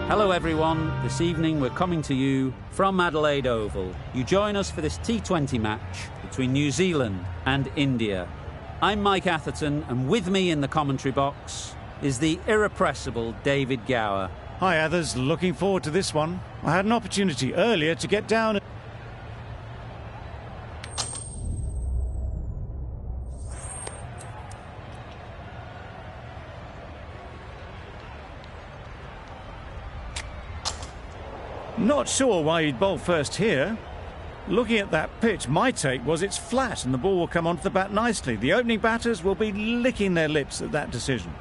Hello everyone, this evening we're coming to you from Adelaide Oval. You join us for this T20 match between New Zealand and India. I'm Mike Atherton, and with me in the commentary box is the irrepressible David Gower. Hi others, looking forward to this one. I had an opportunity earlier to get down. Not sure why he'd bowl first here. Looking at that pitch, my take was it's flat and the ball will come onto the bat nicely. The opening batters will be licking their lips at that decision.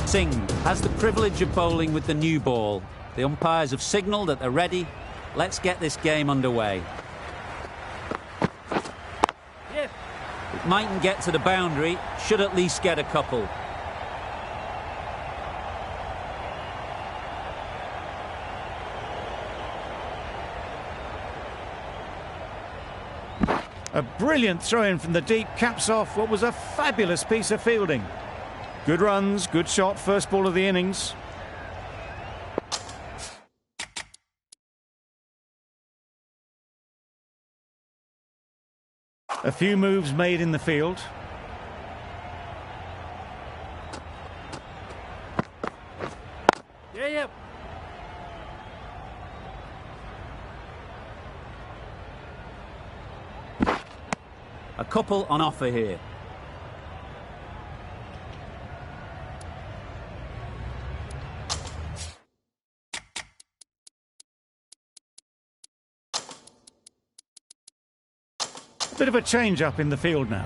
Singh has the privilege of bowling with the new ball. The umpires have signalled that they're ready. Let's get this game underway. It mightn't get to the boundary, should at least get a couple. A brilliant throw-in from the deep caps off what was a fabulous piece of fielding. Good runs, good shot, first ball of the innings. A few moves made in the field. Yeah. A couple on offer here. Bit of a change up in the field now.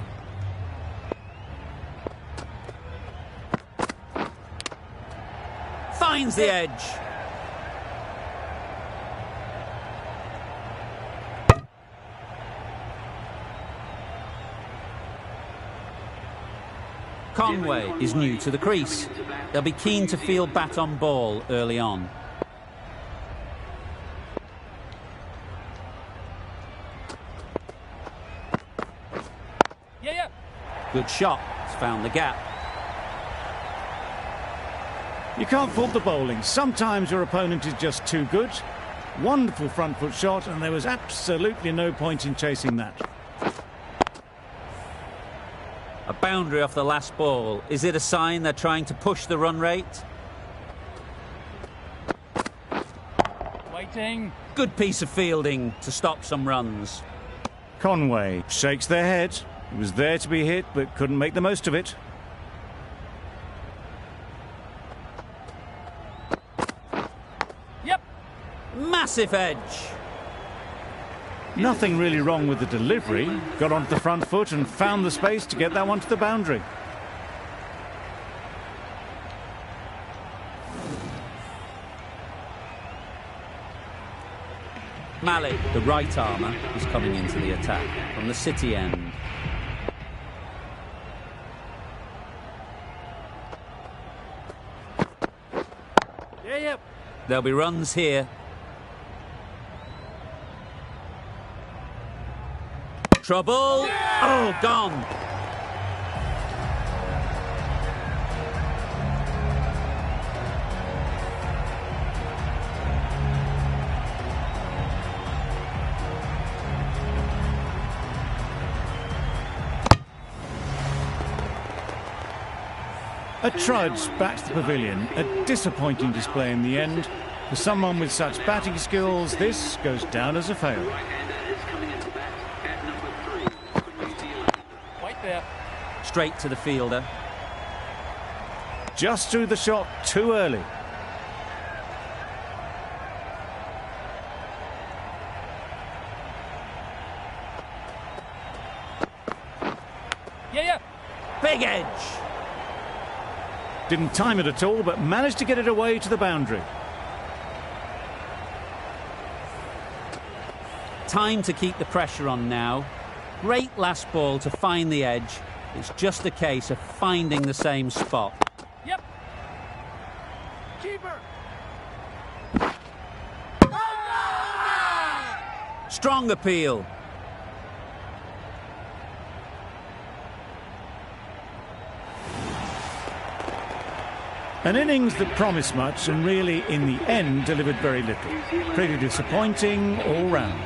Finds the edge. Conway is new to the crease. They'll be keen to field bat on ball early on. Yeah. Good shot. It's found the gap. You can't fault the bowling. Sometimes your opponent is just too good. Wonderful front foot shot, and there was absolutely no point in chasing that. A boundary off the last ball. Is it a sign they're trying to push the run rate? Waiting. Good piece of fielding to stop some runs. Conway shakes their head. He was there to be hit, but couldn't make the most of it. Yep. Massive edge. Nothing really wrong with the delivery. Got onto the front foot and found the space to get that one to the boundary. Malik, the right armour, is coming into the attack from the City end. Yeah. There'll be runs here. Trouble. Oh, gone. A trudge back to the pavilion. A disappointing display in the end. For someone with such batting skills, this goes down as a fail. Wait there. Straight to the fielder. Just threw the shot too early. Yeah. Big edge. Didn't time it at all, but managed to get it away to the boundary. Time to keep the pressure on now. Great last ball to find the edge. It's just a case of finding the same spot. Yep. Keeper. Strong appeal. An innings that promised much and really, in the end, delivered very little. Pretty disappointing all round.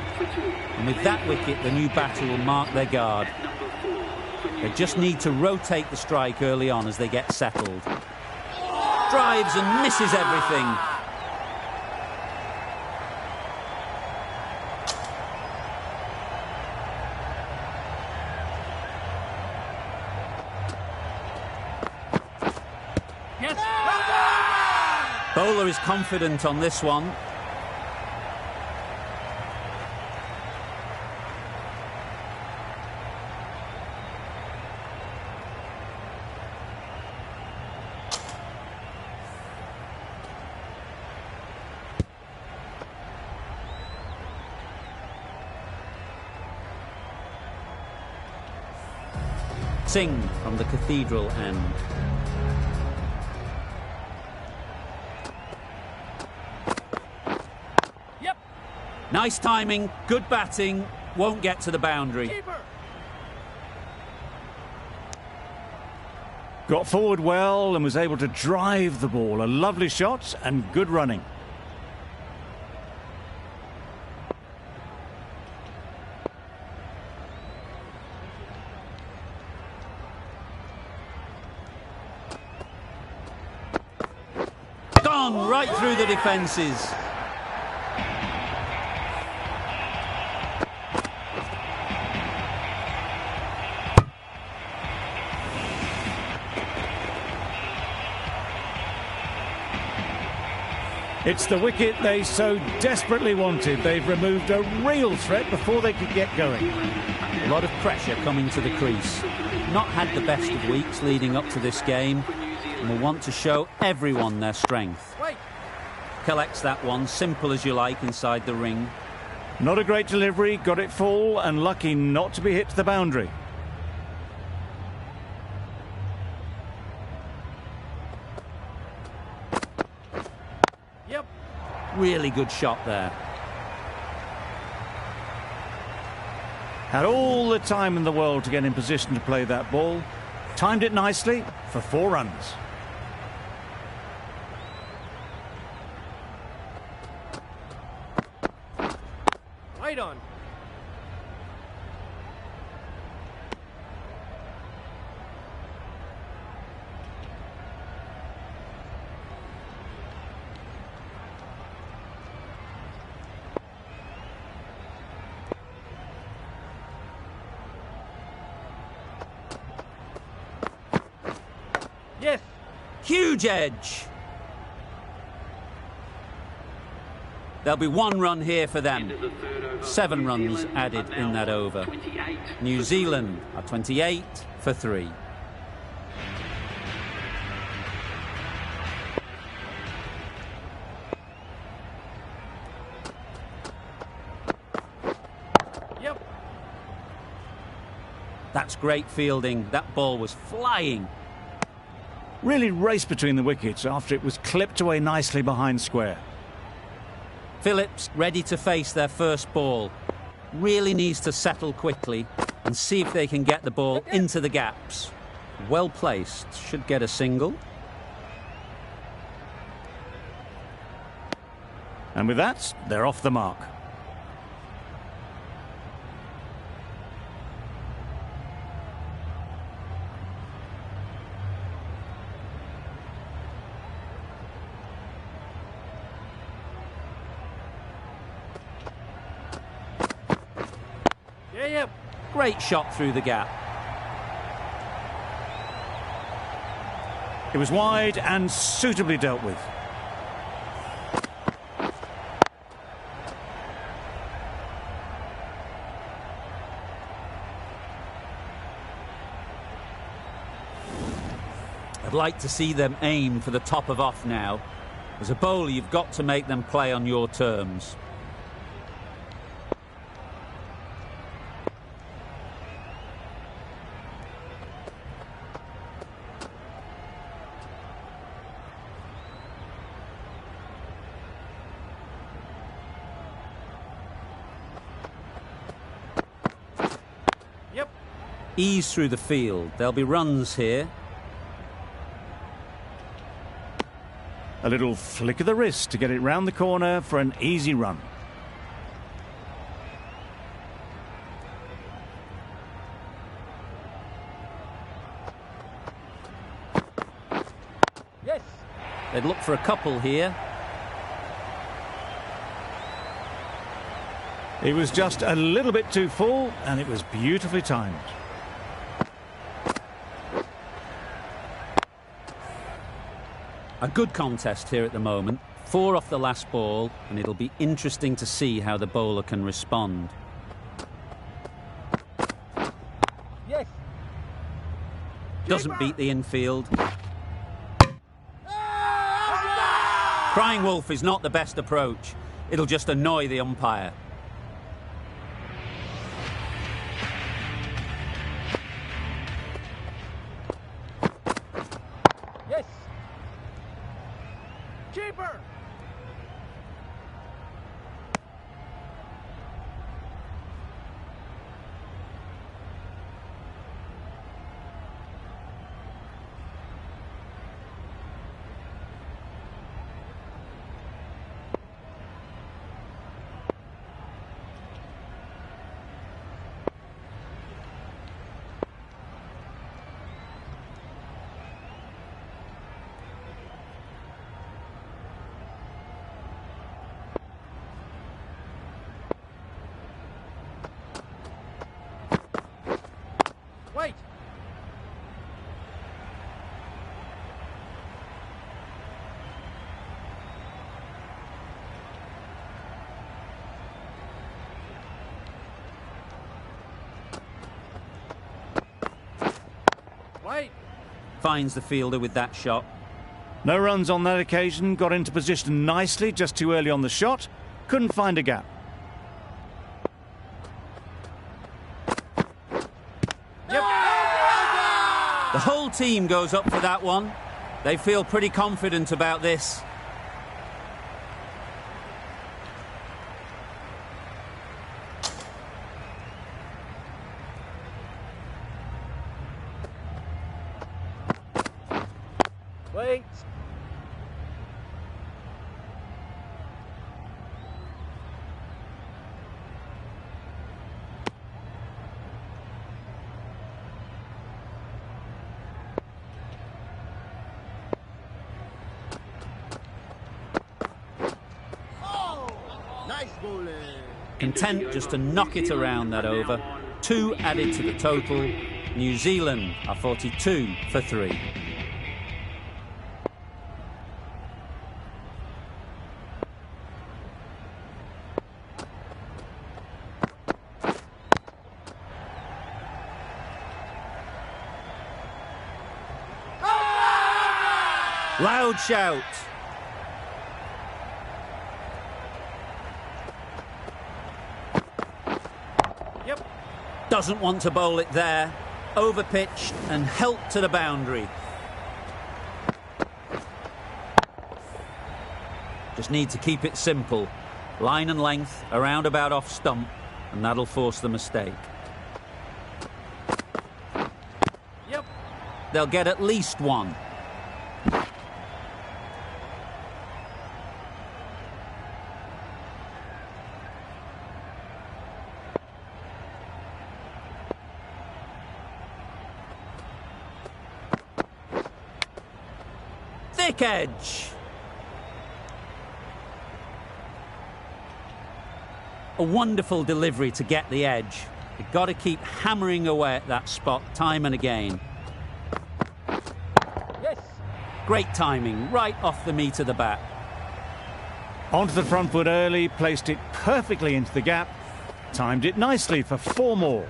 And with that wicket, the new batter will mark their guard. They just need to rotate the strike early on as they get settled. Drives and misses everything. Bowler is confident on this one. Singh from the Cathedral end. Nice timing, good batting, won't get to the boundary. Keeper. Got forward well and was able to drive the ball. A lovely shot and good running. Gone right through the defences. It's the wicket they so desperately wanted. They've removed a real threat before they could get going. A lot of pressure coming to the crease. Not had the best of weeks leading up to this game and will want to show everyone their strength. Wait. Collects that one, simple as you like, inside the ring. Not a great delivery, got it full and lucky not to be hit to the boundary. Yep. Really good shot there. Had all the time in the world to get in position to play that ball. Timed it nicely for 4 runs. Right on. Yes. Huge edge. There'll be 1 run here for them. 7 runs added in that over. New Zealand are 28 for 3. Yep. That's great fielding. That ball was flying. Really raced between the wickets after it was clipped away nicely behind square. Phillips ready to face their first ball. Really needs to settle quickly and see if they can get the ball into the gaps. Well placed. Should get a single. And with that, they're off the mark. Yep. Great shot through the gap. It was wide and suitably dealt with. I'd like to see them aim for the top of off now. As a bowler, you've got to make them play on your terms. ease through the field. There'll be runs here. A little flick of the wrist to get it round the corner for an easy run. Yes. They'd look for a couple here. It was just a little bit too full, and it was beautifully timed. A good contest here at the moment. 4 off the last ball, and it'll be interesting to see how the bowler can respond. Yes. Doesn't beat the infield. Crying wolf is not the best approach. It'll just annoy the umpire. Yes. Keeper. Wait. Wait. Finds the fielder with that shot. No runs on that occasion, got into position nicely just too early on the shot. Couldn't find a gap. The whole team goes up for that one. They feel pretty confident about this. Wait. Nice bowling. Intent just to knock it around that over. 2 added to the total. New Zealand are 42 for 3. Loud shout. Yep. Doesn't want to bowl it there. Overpitched and helped to the boundary. Just need to keep it simple. Line and length, a roundabout off stump, and that'll force the mistake. Yep. They'll get at least 1. Thick edge. A wonderful delivery to get the edge. You've got to keep hammering away at that spot time and again. Yes. Great timing, right off the meat of the bat. Onto the front foot early, placed it perfectly into the gap. Timed it nicely for 4 more.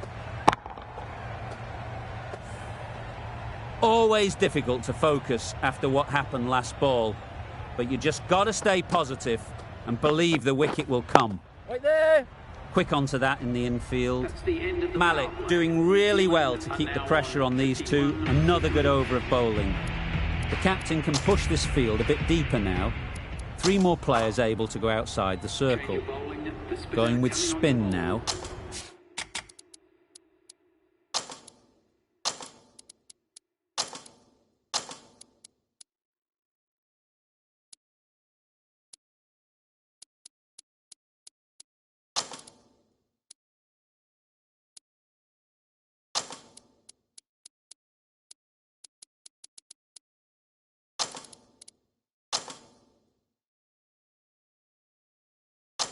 Always difficult to focus after what happened last ball, but you just got to stay positive and believe the wicket will come. Wait there. Quick onto that in the infield. Malik doing really well to keep the pressure on these two. Another good over of bowling. The captain can push this field a bit deeper now. 3 more players able to go outside the circle. Going with spin now.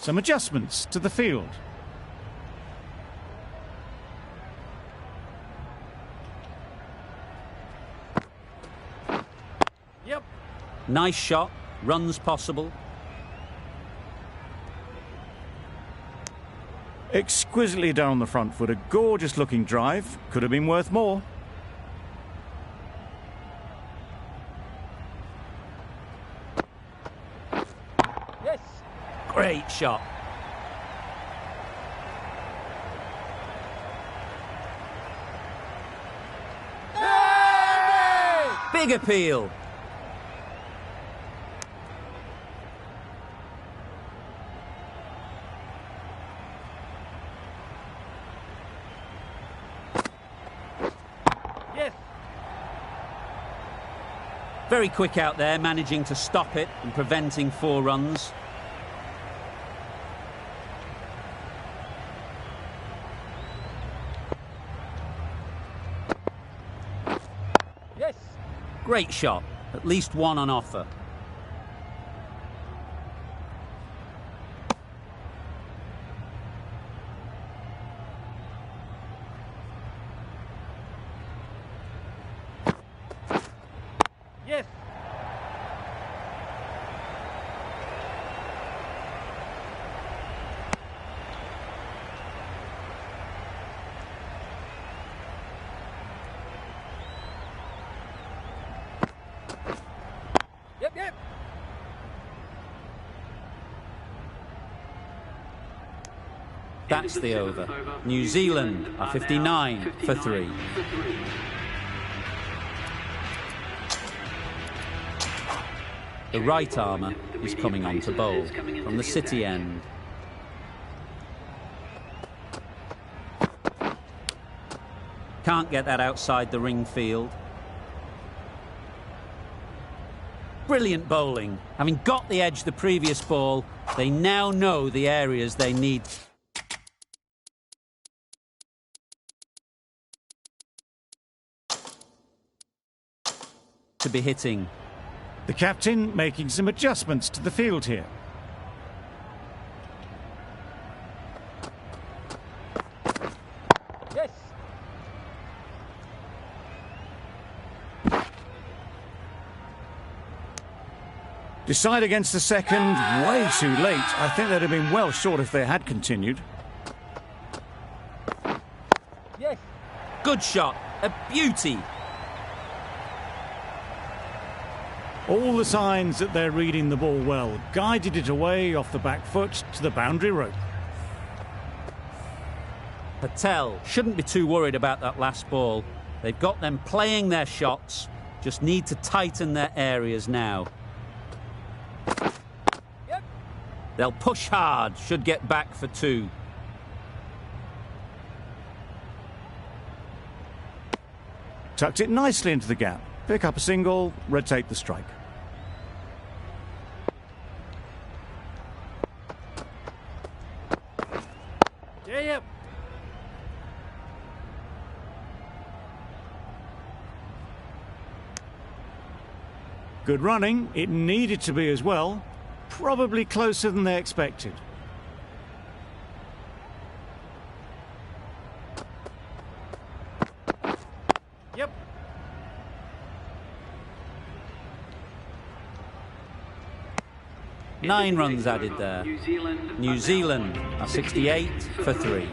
Some adjustments to the field. Yep. Nice shot. Runs possible. Exquisitely done on the front foot. A gorgeous looking drive. Could have been worth more. Yes. Great shot. Big appeal. Yes. Very quick out there, managing to stop it and preventing 4 runs. Yes. Great shot. At least 1 on offer. Yes. Yep, yep. That's the over. New Zealand are 59 for 3. The right armour is coming on to bowl from the City end. Can't get that outside the ring field. Brilliant bowling. Having got the edge the previous ball, they now know the areas they need to be hitting. The captain making some adjustments to the field here. Yes. Decide against the second, way too late. I think they'd have been well short if they had continued. Yes. Good shot. A beauty. All the signs that they're reading the ball well. Guided it away off the back foot to the boundary rope. Patel shouldn't be too worried about that last ball. They've got them playing their shots. Just need to tighten their areas now. Yep. They'll push hard. Should get back for 2. Tucked it nicely into the gap. Pick up a single, rotate the strike. Yeah, yep. Good running. It needed to be as well. Probably closer than they expected. Yep. 9 runs added there. New Zealand are 68 for 3.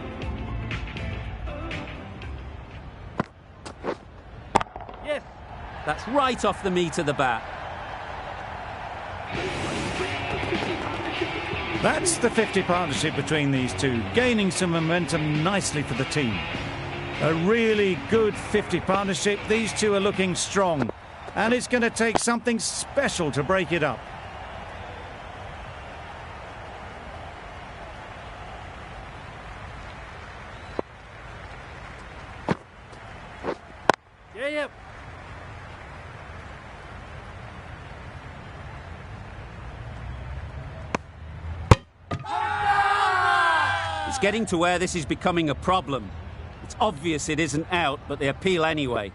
Yes. That's right off the meat of the bat. That's the 50 partnership between these two, gaining some momentum nicely for the team. A really good 50 partnership. These two are looking strong, and it's going to take something special to break it up. Yeah, yep. It's getting to where this is becoming a problem. It's obvious it isn't out, but they appeal anyway.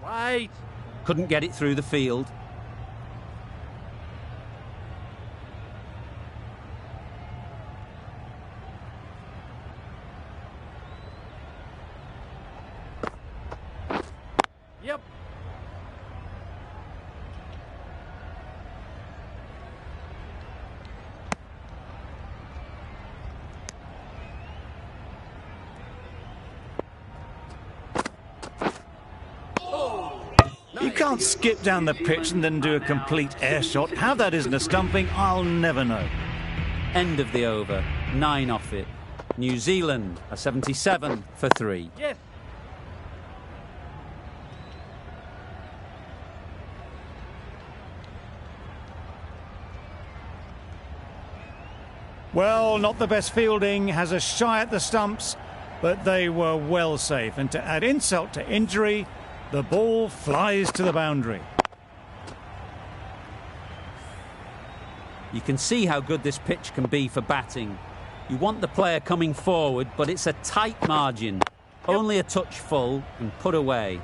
Wait. Couldn't get it through the field. can't skip down the pitch and then do a complete air shot. How that isn't a stumping, I'll never know. End of the over, 9 off it. New Zealand are 77 for 3. Yes. Well, not the best fielding, has a shy at the stumps, but they were well safe. And to add insult to injury, the ball flies to the boundary. You can see how good this pitch can be for batting. You want the player coming forward, but it's a tight margin. Only a touch full and put away.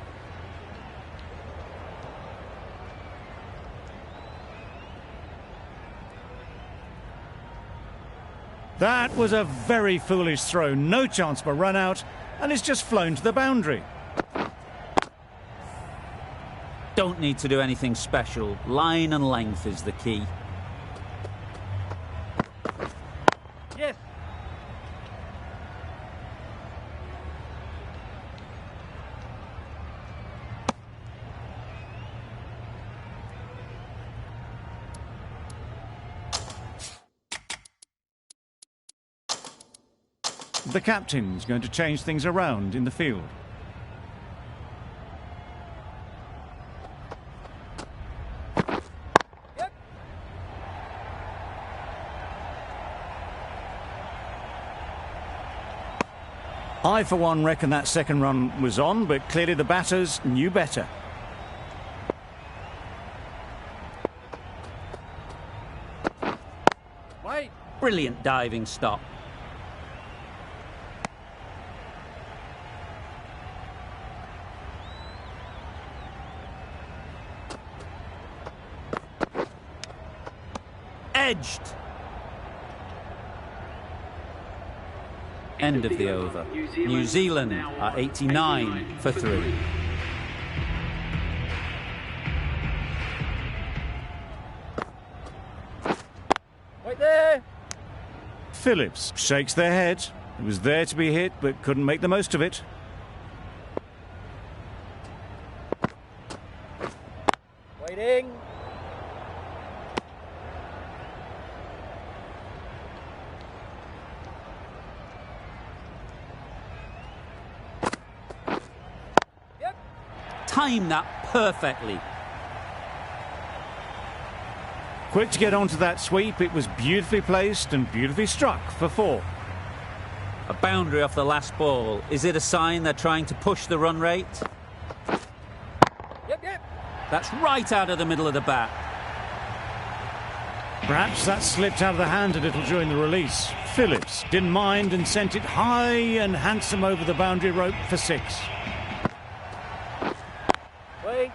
That was a very foolish throw. No chance for run out, and it's just flown to the boundary. Don't need to do anything special. Line and length is the key. Yes. The captain's going to change things around in the field. Yep. I, for one, reckon that second run was on, but clearly the batters knew better. Wait. Brilliant diving stop. Edged. End of the over. New Zealand are 89 for 3. Wait there. Phillips shakes their head. It was there to be hit, but couldn't make the most of it. Waiting. Yep. Timed that perfectly. Quick to get onto that sweep. It was beautifully placed and beautifully struck for 4. A boundary off the last ball. Is it a sign they're trying to push the run rate? Yep, yep. That's right out of the middle of the bat. Perhaps that slipped out of the hand a little during the release. Phillips didn't mind and sent it high and handsome over the boundary rope for 6. Wait.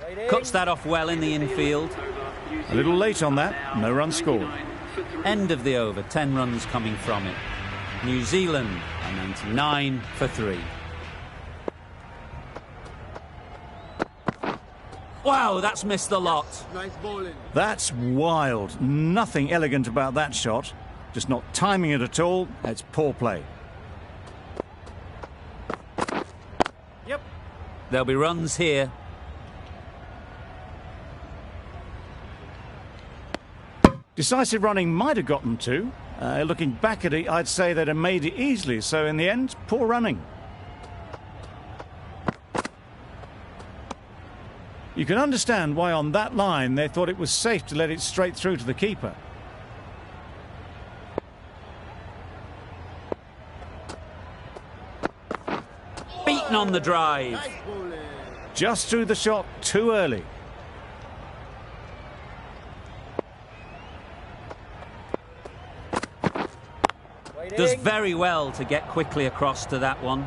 Waiting. Cuts that off well in the infield. A little late on that, no run scored. End of the over, 10 runs coming from it. New Zealand are 99 for 3. Wow, that's missed the lot. Nice bowling. That's wild. Nothing elegant about that shot. Just not timing it at all. It's poor play. Yep. There'll be runs here. Decisive running might have gotten 2. Looking back at it, I'd say they'd have made it easily. So in the end, poor running. You can understand why on that line they thought it was safe to let it straight through to the keeper. Beaten on the drive. Nice bowling. Just threw the shot too early. Waiting. Does very well to get quickly across to that one.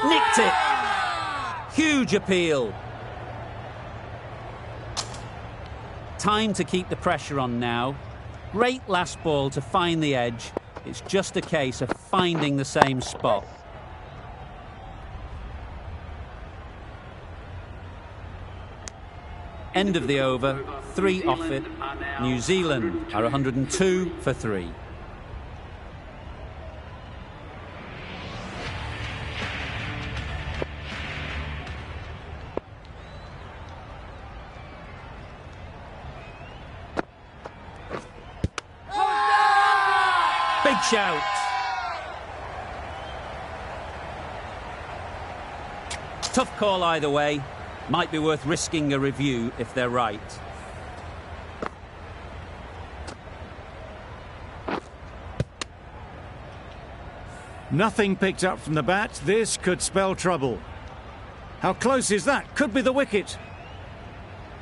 Nicked it. Huge appeal. Time to keep the pressure on now. Great last ball to find the edge. It's just a case of finding the same spot. End of the over, 3 off it. New Zealand are 102 for 3. Big shout. Tough call either way. Might be worth risking a review if they're right. Nothing picked up from the bat. This could spell trouble. How close is that? Could be the wicket.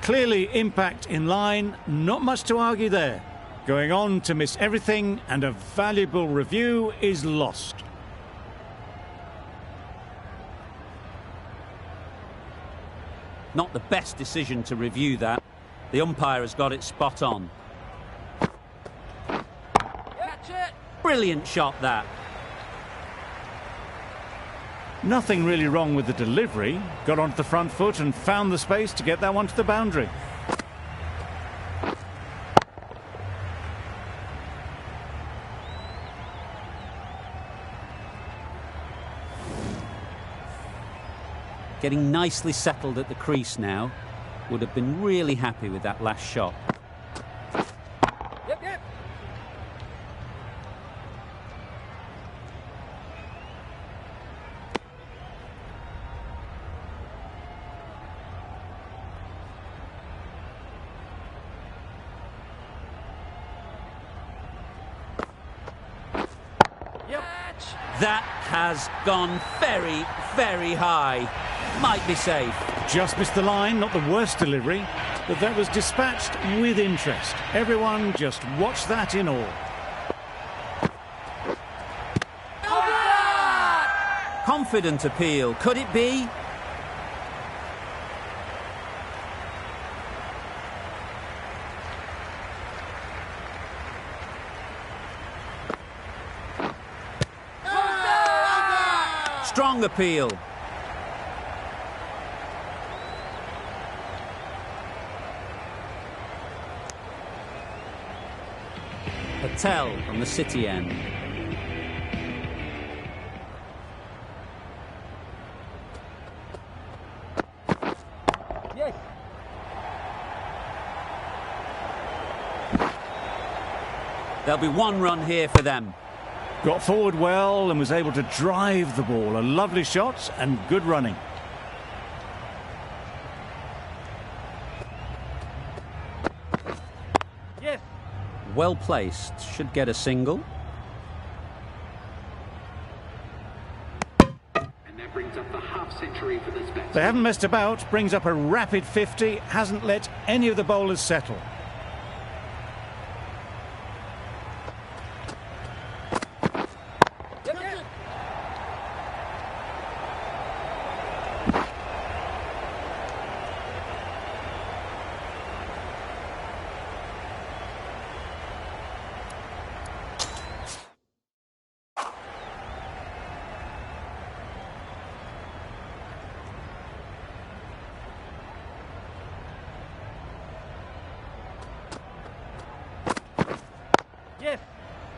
Clearly impact in line. Not much to argue there. Going on to miss everything, and a valuable review is lost. Not the best decision to review that. The umpire has got it spot on. Catch it! Brilliant shot, that. Nothing really wrong with the delivery. Got onto the front foot and found the space to get that one to the boundary. Getting nicely settled at the crease now. Would have been really happy with that last shot. Yep, yep. Yep. That has gone very, very high. Might be safe. Just missed the line, not the worst delivery, but that was dispatched with interest. Everyone just watched that in awe. Confident appeal. Could it be? Strong appeal. Patel from the City end. Yes. There'll be 1 run here for them. Got forward well and was able to drive the ball. A lovely shot and good running. Yes. Well placed. Should get a single. And that brings up the half century for this batsman. They haven't messed about. Brings up a rapid 50. Hasn't let any of the bowlers settle. Yep, yep. Yes.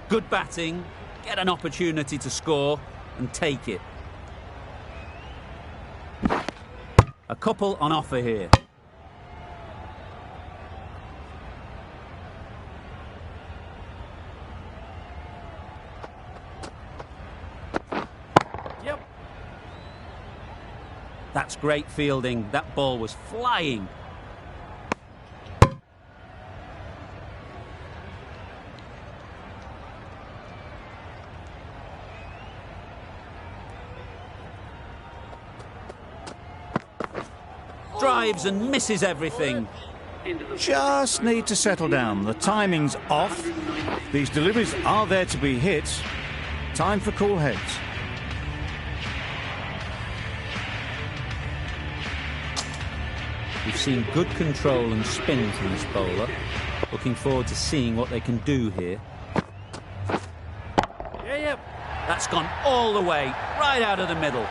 Good batting. Get an opportunity to score and take it. A couple on offer here. Yep. That's great fielding. That ball was flying. Drives and misses everything. Just need to settle down. The timing's off. These deliveries are there to be hit. Time for cool heads. We've seen good control and spin from this bowler. Looking forward to seeing what they can do here. That's gone all the way, right out of the middle.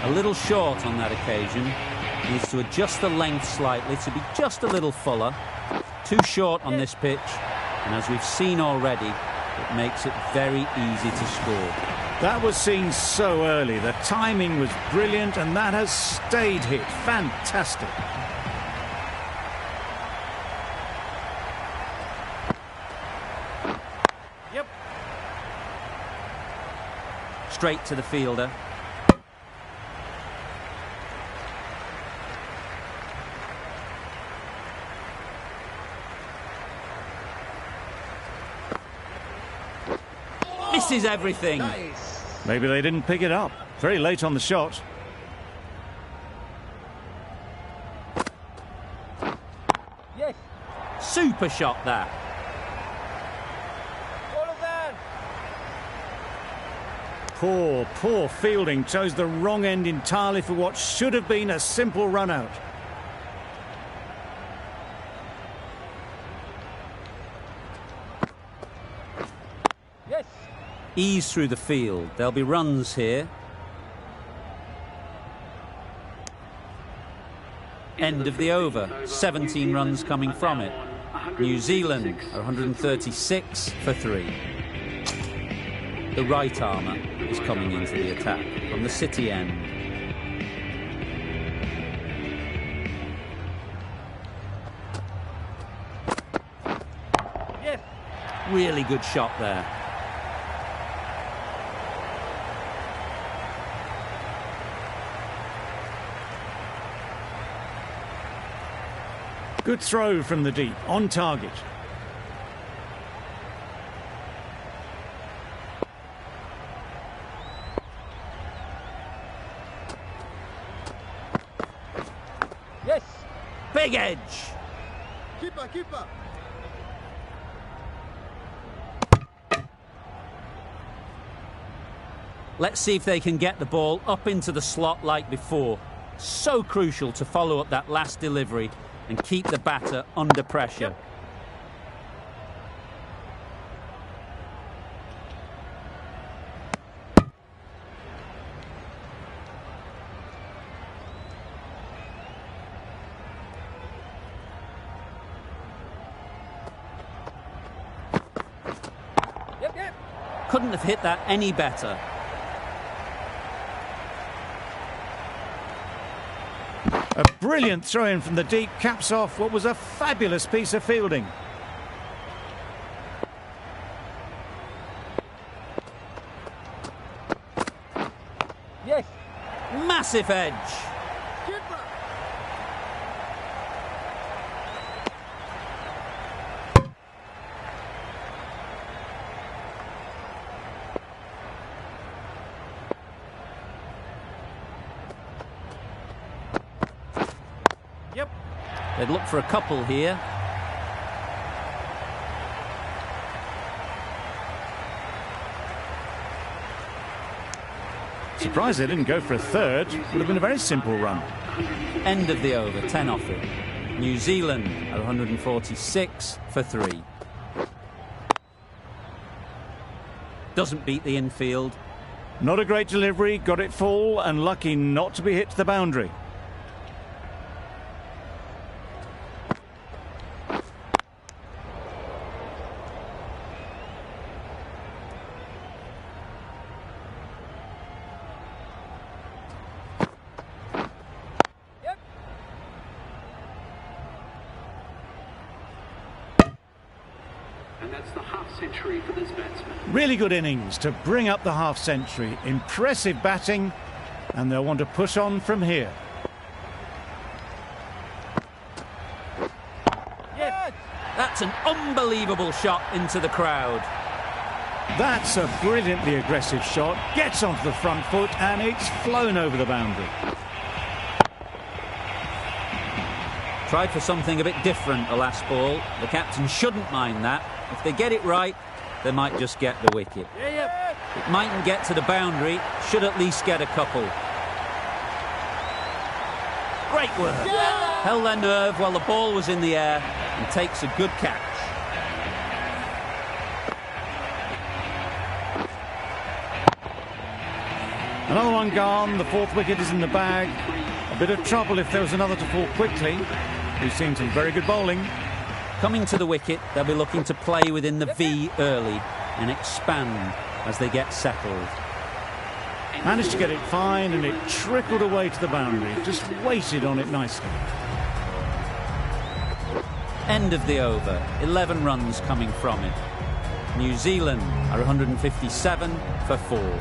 A little short on that occasion. Needs to adjust the length slightly to be just a little fuller. Too short on this pitch, and as we've seen already, it makes it very easy to score. That was seen so early. The timing was brilliant, and that has stayed hit. Fantastic. Yep. Straight to the fielder. Misses everything. Maybe they didn't pick it up. Very late on the shot. Yes. Super shot that. All of that. Poor fielding. Chose the wrong end entirely for what should have been a simple run out. Yes. Ease through the field. There'll be runs here. End of the over. 17 runs coming from it. New Zealand are 136 for 3. The right armour is coming into the attack from the City end. Yes. Really good shot there. Good throw from the deep, on target. Yes. Big edge. Keeper. Let's see if they can get the ball up into the slot like before. So crucial to follow up that last delivery and keep the batter under pressure. Yep. Couldn't have hit that any better. A brilliant throw-in from the deep caps off what was a fabulous piece of fielding. Yes. Massive edge. Keeper. Yep. They'd look for a couple here. Surprised they didn't go for a third. Would have been a very simple run. End of the over, 10 off it. New Zealand are 146 for 3. Doesn't beat the infield. Not a great delivery, got it full and lucky not to be hit to the boundary. Yep. And that's the half century for this batsman. Really good innings to bring up the half century. Impressive batting, and they'll want to push on from here. Yes. That's an unbelievable shot into the crowd. That's a brilliantly aggressive shot. Gets onto the front foot, and it's flown over the boundary. Tried for something a bit different the last ball. The captain shouldn't mind that. If they get it right, they might just get the wicket. Yep. It mightn't get to the boundary, should at least get a couple. Great work. Held their nerve while the ball was in the air and takes a good catch. Another one gone. The fourth wicket is in the bag. A bit of trouble if there was another to fall quickly. We've seen some very good bowling. Coming to the wicket, they'll be looking to play within the V early and expand as they get settled. Managed to get it fine and it trickled away to the boundary. Just waited on it nicely. End of the over. 11 runs coming from it. New Zealand are 157 for 4.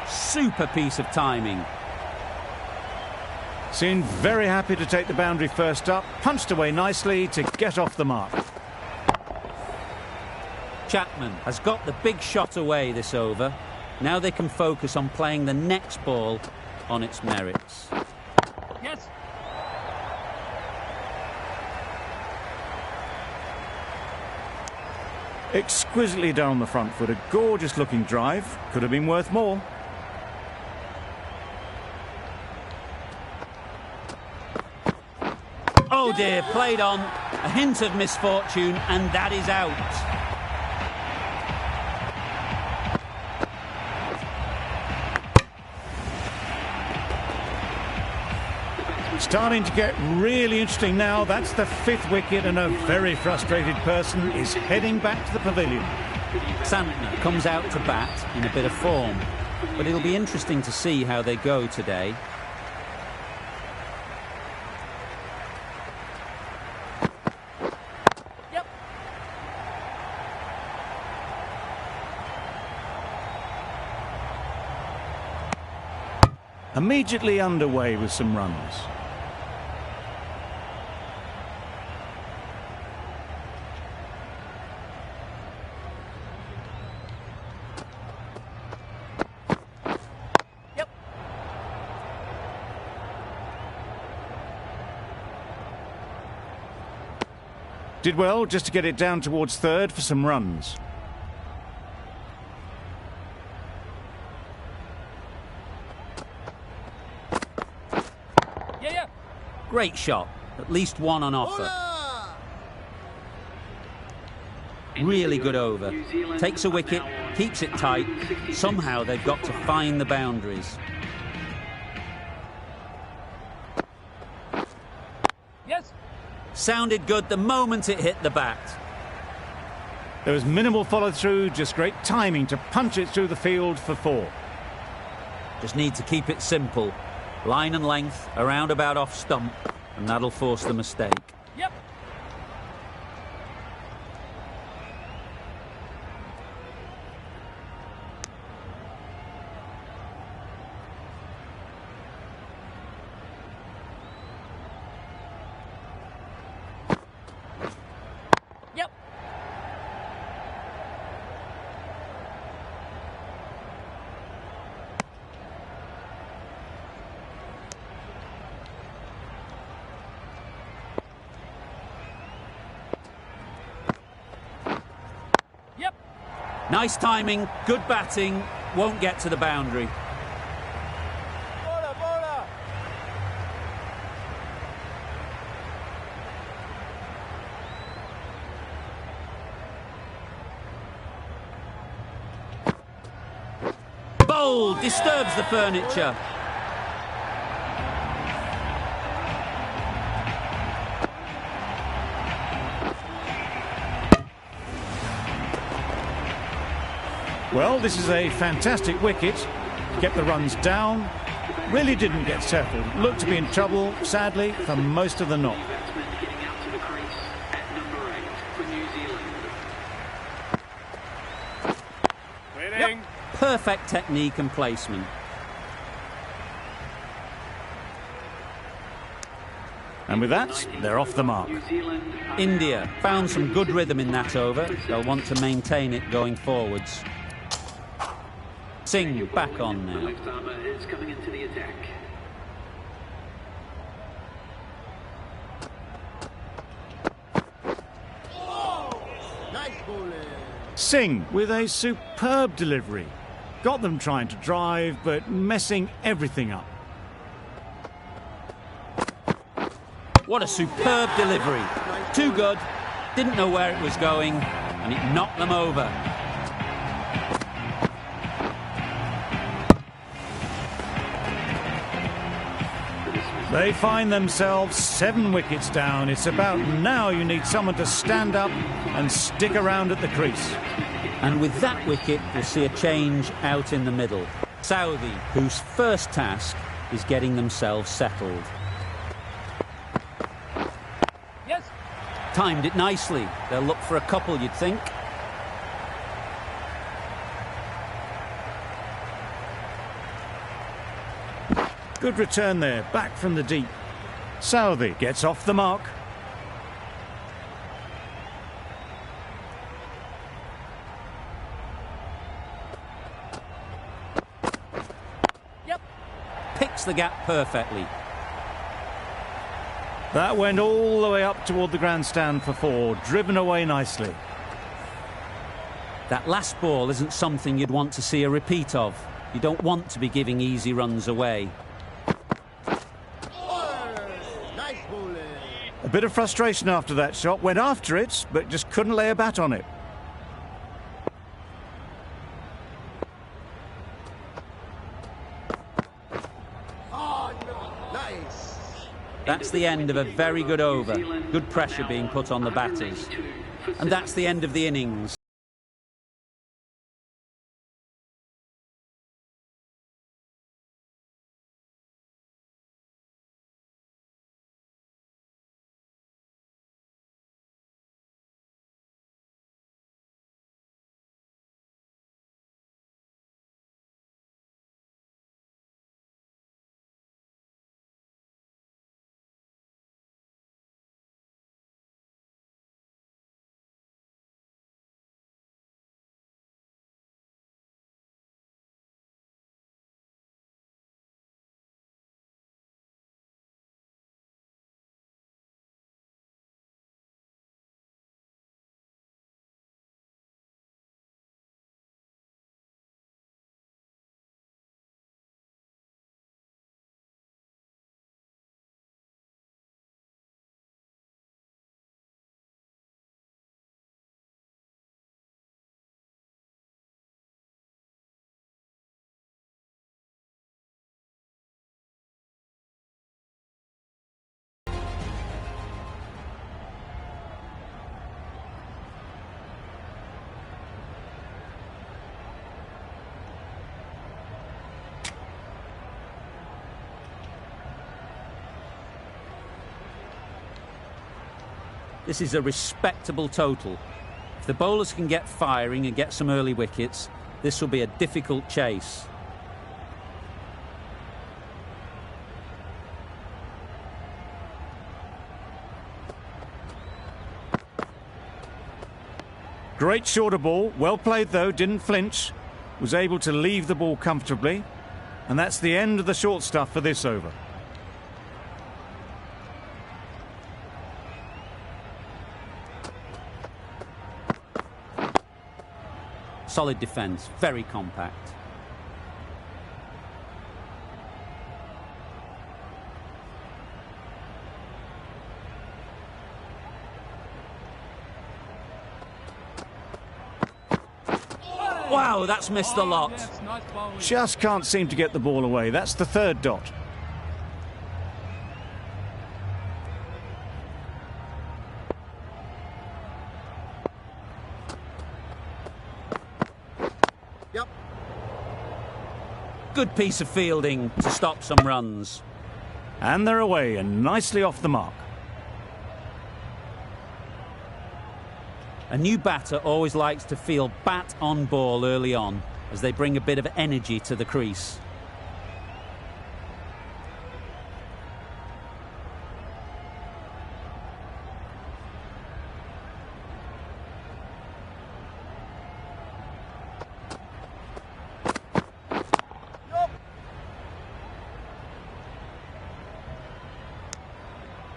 Super piece of timing. Seemed very happy to take the boundary first up. Punched away nicely to get off the mark. Chapman has got the big shot away this over. Now they can focus on playing the next ball on its merits. Yes. Exquisitely done on the front foot. A gorgeous looking drive. Could have been worth more. Oh dear, played on. A hint of misfortune, and that is out. Starting to get really interesting now. That's the 5th wicket and a very frustrated person is heading back to the pavilion. Santner comes out to bat in a bit of form, but it'll be interesting to see how they go today. Yep. Immediately underway with some runs. Yep. Did well just to get it down towards third for some runs. Yeah. Great shot. At least one on offer. Really good over. Takes a wicket, keeps it tight. Somehow they've got to find the boundaries. Yes. Sounded good the moment it hit the bat. There was minimal follow through, just great timing to punch it through the field for 4. Just need to keep it simple. Line and length, around about off stump, and that'll force the mistake. Yep. Yep. Yep. Nice timing, good batting, won't get to the boundary. Bola. Bold, disturbs the furniture. Well, this is a fantastic wicket. Get the runs down. Really didn't get settled. Looked to be in trouble, sadly, for most of the knock. Batsman getting out to the crease at number 8 for New Zealand. Waiting. Perfect technique and placement. And with that, they're off the mark. New Zealand are India found some good rhythm in that over. They'll want to maintain it going forwards. Singh back on The now. left armour is coming into the attack. Singh with a superb delivery. Got them trying to drive, but messing everything up. What a superb delivery. Too good, didn't know where it was going, and it knocked them over. They find themselves 7 wickets down. It's about now you need someone to stand up and stick around at the crease. And with that wicket, we'll see a change out in the middle. Southee, whose first task is getting themselves settled. Yes. Timed it nicely. They'll look for a couple, you'd think. Good return there, back from the deep. Southee gets off the mark. Yep. Picks the gap perfectly. That went all the way up toward the grandstand for 4, driven away nicely. That last ball isn't something you'd want to see a repeat of. You don't want to be giving easy runs away. A bit of frustration after that shot, went after it, but just couldn't lay a bat on it. That's the end of a very good over. Good pressure being put on the batters. And that's the end of the innings. This is a respectable total. If the bowlers can get firing and get some early wickets, this will be a difficult chase. Great shorter ball, well played though, didn't flinch, was able to leave the ball comfortably, and that's the end of the short stuff for this over. Solid defence, very compact. Wow, that's missed a lot. Yes, nice bowling. Just can't seem to get the ball away. That's the 3rd dot. Good piece of fielding to stop some runs. And they're away and nicely off the mark. A new batter always likes to feel bat on ball early on, as they bring a bit of energy to the crease.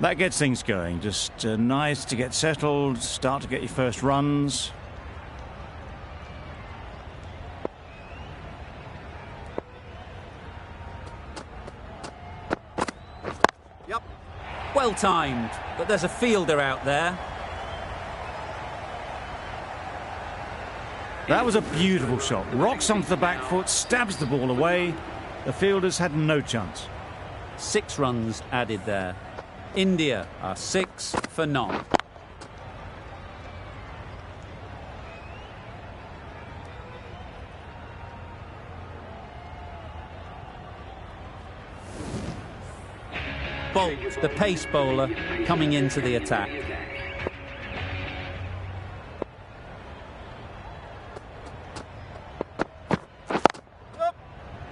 That gets things going. Just nice to get settled, start to get your first runs. Well Well timed, but there's a fielder out there. That was a beautiful shot. Rocks onto the back foot, stabs the ball away. The fielders had no chance. 6 runs added there. India are 6 for none. Bolt, the pace bowler, coming into the attack.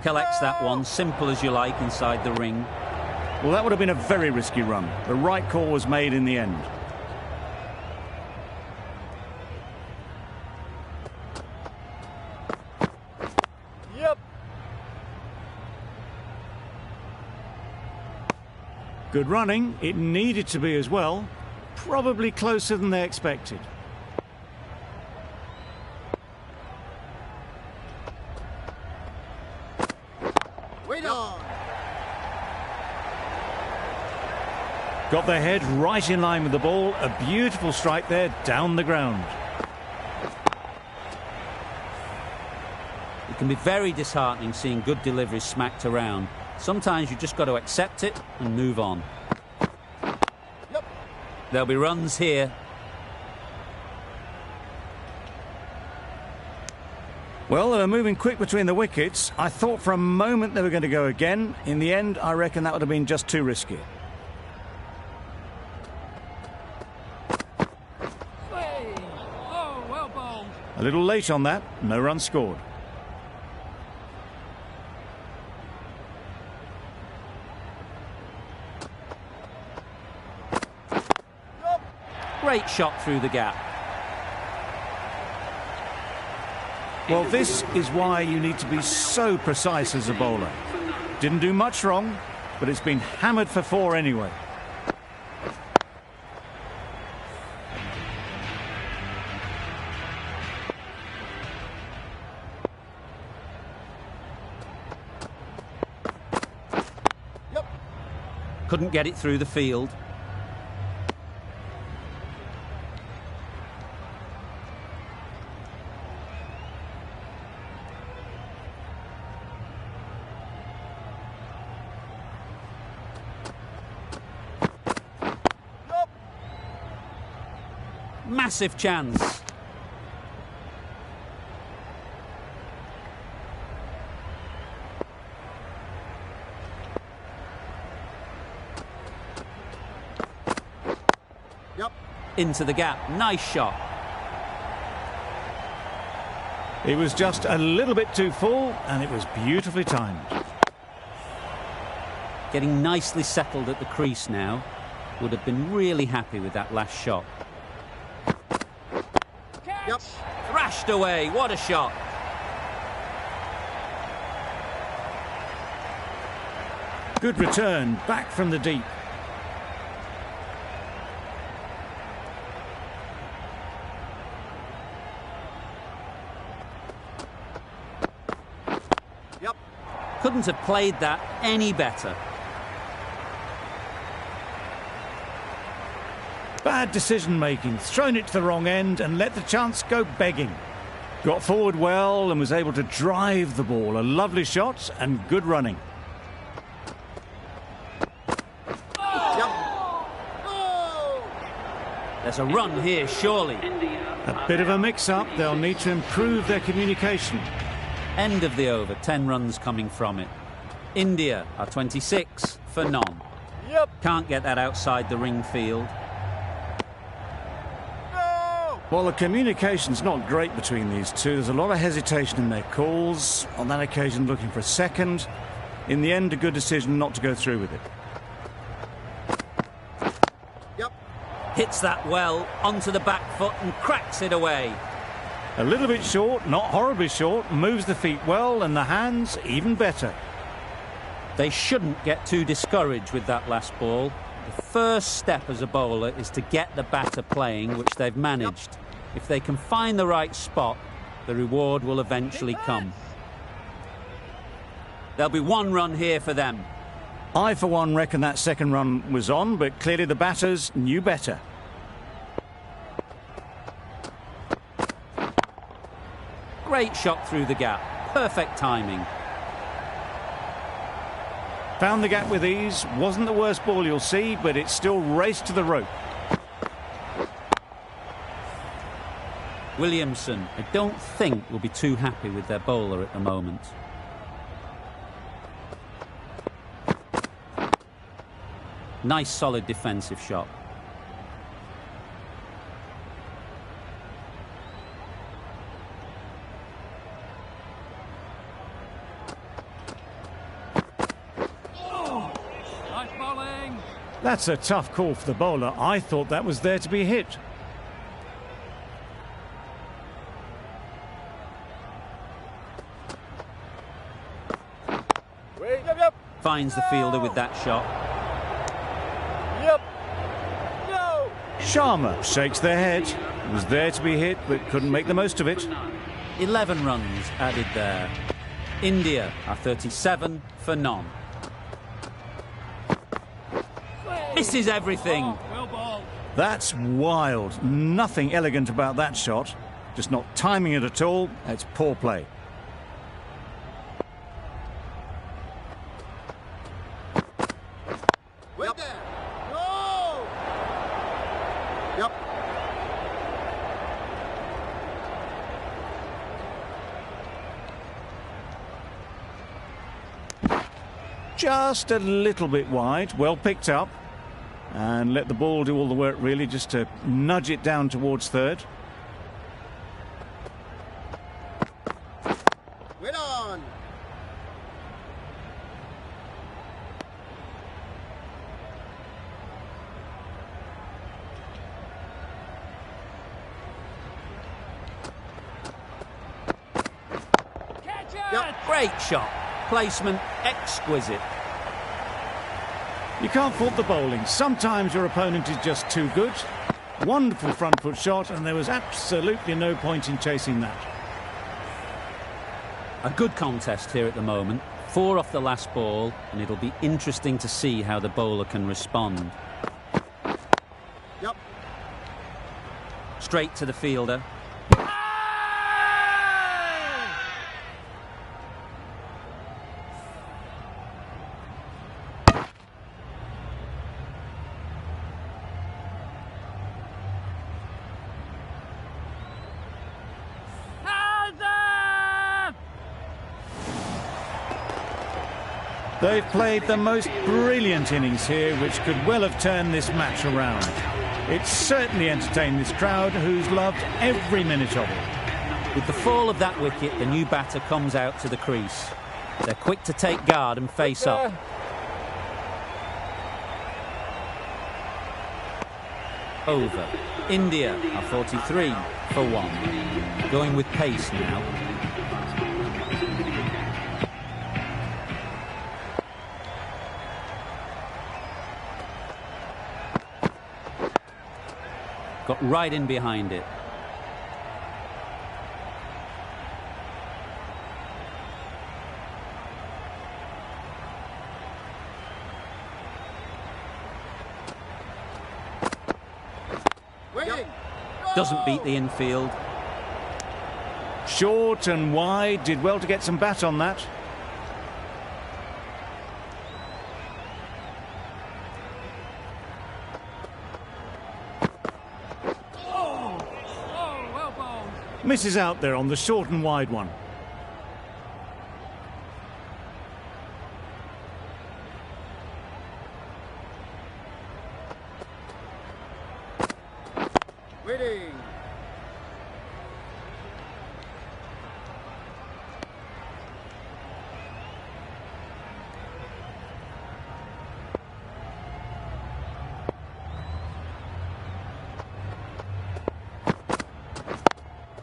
Collects that one, simple as you like, inside the ring. Well, that would have been a very risky run. The right call was made in the end. Yep. Good running. It needed to be as well. Probably closer than they expected. Wait on. Got their head right in line with the ball. A beautiful strike there down the ground. It can be very disheartening seeing good deliveries smacked around. Sometimes you just got to accept it and move on. Yep. There'll be runs here. Well, they were moving quick between the wickets. I thought for a moment they were going to go again. In the end, I reckon that would have been just too risky. Hey. Oh, well bowled. A little late on that. No run scored. Great shot through the gap. Well, this is why you need to be so precise as a bowler. Didn't do much wrong, but it's been hammered for 4 anyway. Yep. Couldn't get it through the field. Massive chance. Yep. Into the gap. Nice shot. It was just a little bit too full, and it was beautifully timed. Getting nicely settled at the crease now. Would have been really happy with that last shot. Yep. Thrashed away. What a shot. Good return, back from the deep. Yep. Couldn't have played that any better. Bad decision-making, thrown it to the wrong end and let the chance go begging. Got forward well and was able to drive the ball. A lovely shot and good running. There's a run here, surely. A bit of a mix-up. They'll need to improve their communication. End of the over, 10 runs coming from it. India are 26 for none. Yep. Can't get that outside the ring field. Well, the communication's not great between these two. There's a lot of hesitation in their calls. On that occasion, looking for a second. In the end, a good decision not to go through with it. Yep. Hits that well onto the back foot and cracks it away. A little bit short, not horribly short. Moves the feet well and the hands even better. They shouldn't get too discouraged with that last ball. The first step as a bowler is to get the batter playing, which they've managed. If they can find the right spot, the reward will eventually come. There'll be 1 run here for them. I, for one, reckon that second run was on, but clearly the batters knew better. Great shot through the gap. Perfect timing. Found the gap with ease. Wasn't the worst ball you'll see, but it still raced to the rope. Williamson, I don't think, will be too happy with their bowler at the moment. Nice solid defensive shot. Nice bowling. That's a tough call for the bowler. I thought that was there to be hit. Yep. Finds the fielder with that shot. Yep. No. Sharma shakes their head. It was there to be hit, but couldn't make the most of it. 11 runs added there. India are 37 for none. Misses everything. Oh, well bowled. That's wild. Nothing elegant about that shot. Just not timing it at all. It's poor play. Wait there. No. Yep. Just a little bit wide. Well picked up. And let the ball do all the work, really, just to nudge it down towards third. Wait on. Catch it. Yep. Great shot. Placement exquisite. You can't fault the bowling. Sometimes your opponent is just too good. Wonderful front foot shot, and there was absolutely no point in chasing that. A good contest here at the moment. 4 off the last ball, and it'll be interesting to see how the bowler can respond. Yep. Straight to the fielder. They've played the most brilliant innings here, which could well have turned this match around. It certainly entertained this crowd, who's loved every minute of it. With the fall of that wicket, the new batter comes out to the crease. They're quick to take guard and face up. Over. India are 43 for 1. Going with pace now. Got right in behind it. Waiting. Doesn't beat the infield. Short and wide, did well to get some bat on that. Oh, well bowled. Misses out there on the short and wide one. Waiting.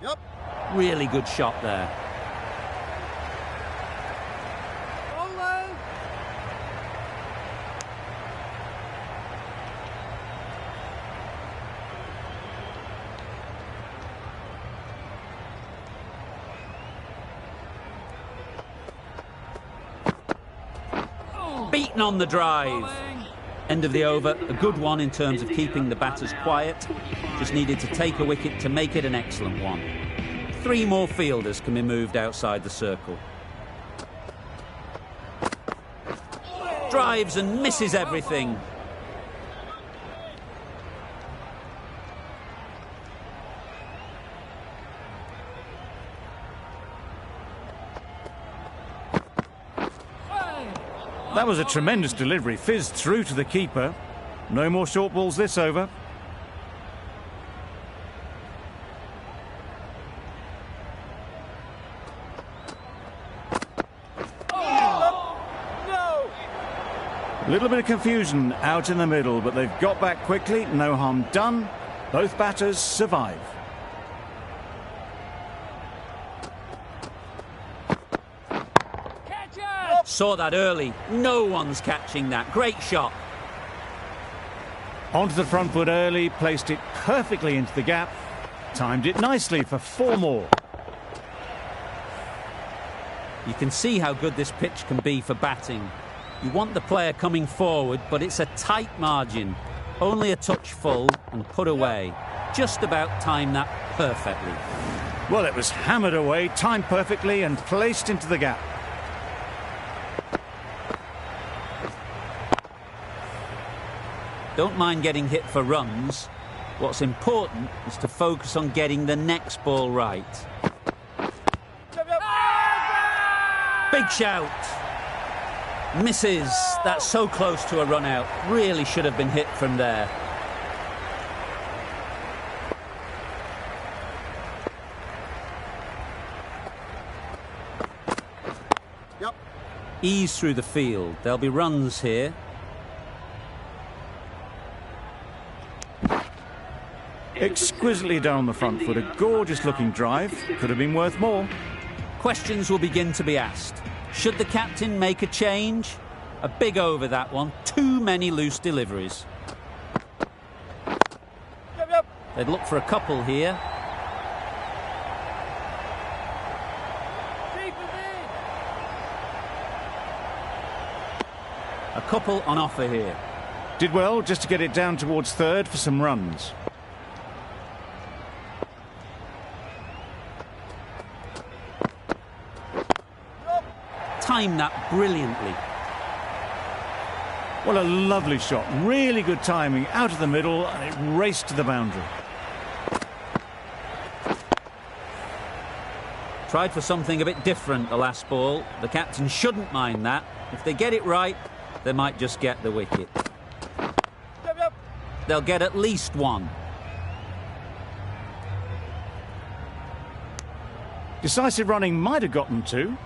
Yep. Really good shot there. Bowling. beaten on the drive. Bowling. End of the over, a good one in terms of keeping the batters quiet. Just needed to take a wicket to make it an excellent one. 3 more fielders can be moved outside the circle. Drives and misses everything. That was a tremendous delivery, fizzed through to the keeper. No more short balls this over. A little bit of confusion out in the middle, but they've got back quickly. No harm done. Both batters survive. Catch it! Saw that early. No one's catching that. Great shot. Onto the front foot early, placed it perfectly into the gap. Timed it nicely for 4 more. You can see how good this pitch can be for batting. You want the player coming forward, but it's a tight margin. Only a touch full and put away. Just about timed that perfectly. Well, it was hammered away, timed perfectly and placed into the gap. Don't mind getting hit for runs. What's important is to focus on getting the next ball right. Big shout. Misses. That's so close to a run out. Really should have been hit from there. Yep. Ease through the field. There'll be runs here. Exquisitely done on the front foot. A gorgeous looking drive. Could have been worth more. Questions will begin to be asked. Should the captain make a change? A big over, that one. Too many loose deliveries. Yep. They'd look for a couple here. Keep it in. A couple on offer here. Did well just to get it down towards third for some runs. Timed that brilliantly. What a lovely shot. Really good timing. Out of the middle and it raced to the boundary. Tried for something a bit different the last ball. The captain shouldn't mind that. If they get it right, they might just get the wicket. Yep. They'll get at least one. Decisive running might have gotten 2.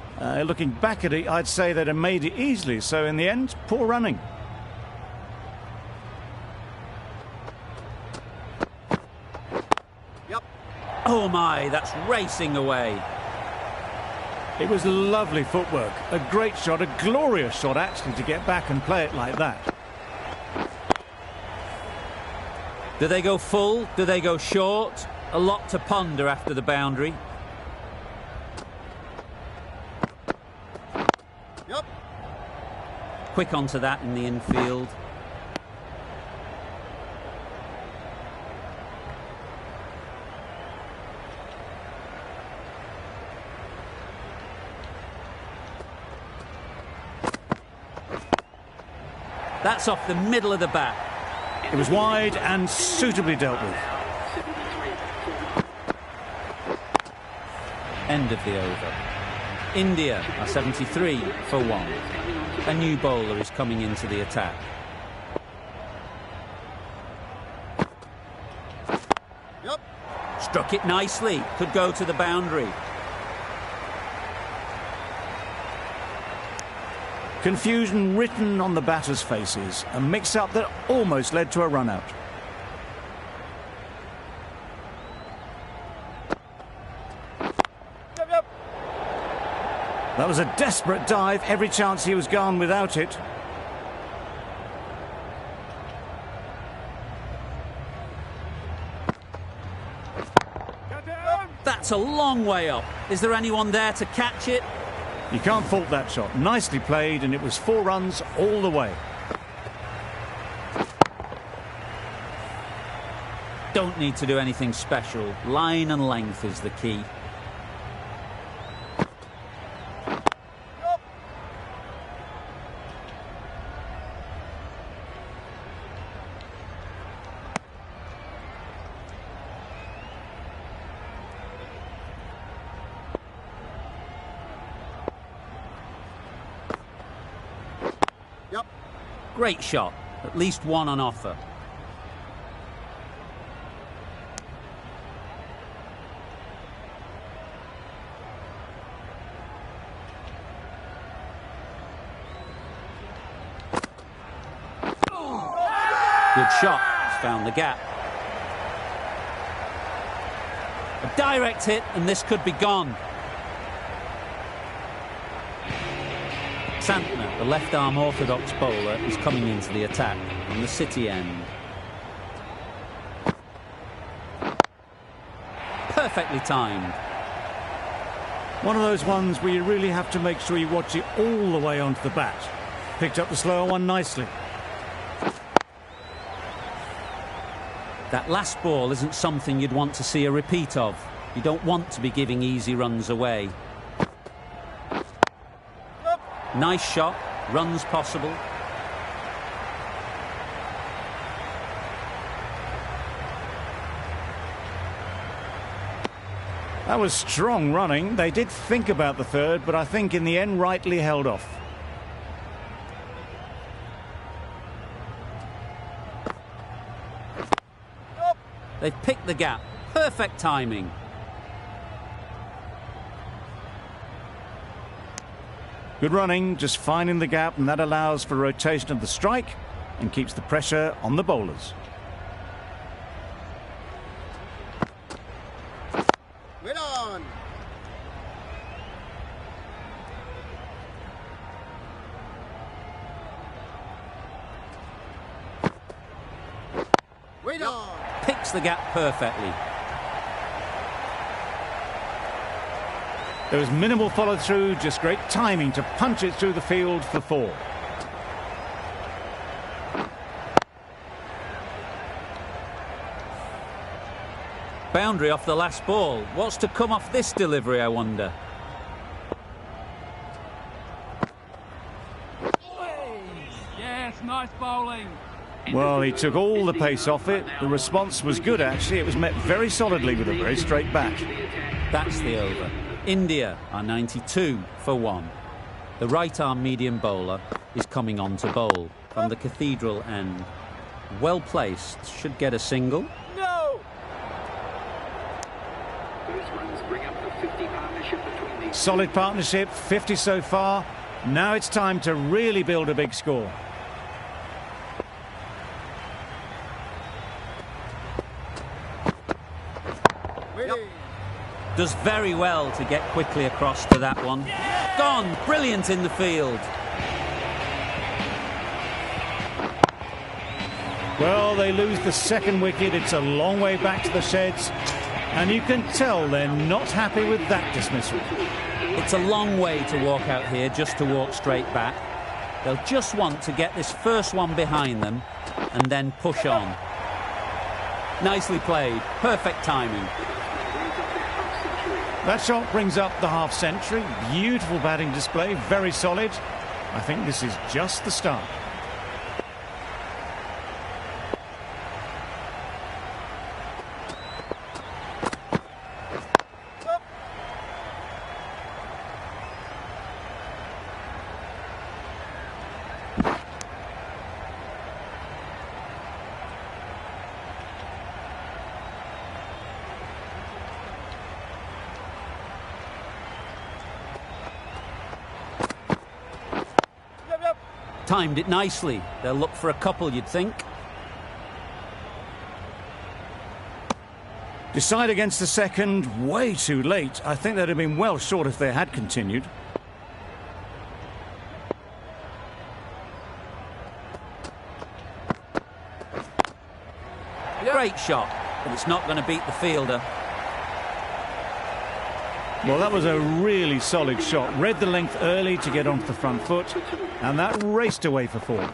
Looking back at it, I'd say they'd have made it easily. So in the end, poor running. Yep. Oh my, that's racing away. It was lovely footwork. A great shot, a glorious shot actually to get back and play it like that. Do they go full? Do they go short? A lot to ponder after the boundary. Yep. Quick onto that in the infield. That's off the middle of the bat. It was wide and suitably dealt with. End of the over. India are 73 for 1. A new bowler is coming into the attack. Yep. Struck it nicely. Could go to the boundary. Confusion written on the batters' faces. A mix-up that almost led to a run-out. Yep. That was a desperate dive. Every chance he was gone without it. Get down. That's a long way up. Is there anyone there to catch it? You can't fault that shot. Nicely played, and it was 4 runs all the way. Don't need to do anything special. Line and length is the key. Yep. Great shot. At least one on offer. Good shot. He's found the gap. A direct hit, and this could be gone. Santner, the left-arm orthodox bowler, is coming into the attack on the City end. Perfectly timed. One of those ones where you really have to make sure you watch it all the way onto the bat. Picked up the slower one nicely. That last ball isn't something you'd want to see a repeat of. You don't want to be giving easy runs away. Nice shot, runs possible. That was strong running. They did think about the third, but I think in the end rightly held off. They've picked the gap. Perfect timing. Good running, just finding the gap, and that allows for rotation of the strike and keeps the pressure on the bowlers. Wait on. Wait on. Picks the gap perfectly. There was minimal follow-through, just great timing to punch it through the field for 4. Boundary off the last ball. What's to come off this delivery, I wonder? Yes, nice bowling. Well, he took all the pace off it. The response was good, actually. It was met very solidly with a very straight bat. That's the over. India are 92 for 1. The right-arm medium bowler is coming on to bowl from the Cathedral end. Well placed, should get a single. No. Those runs bring up the 50 partnership between these. Solid partnership, 50 so far. Now it's time to really build a big score. Does very well to get quickly across to that one. Gone, brilliant in the field. Well, they lose the second wicket. It's a long way back to the sheds. And you can tell they're not happy with that dismissal. It's a long way to walk out here just to walk straight back. They'll just want to get this first one behind them and then push on. Nicely played, perfect timing. That shot brings up the half-century. Beautiful batting display, very solid. I think this is just the start. Timed it nicely. They'll look for a couple, you'd think. Decide against the second, way too late. I think they'd have been well short if they had continued. Great shot, but it's not going to beat the fielder. Well, that was a really solid shot. Read the length early to get onto the front foot, and that raced away for 4.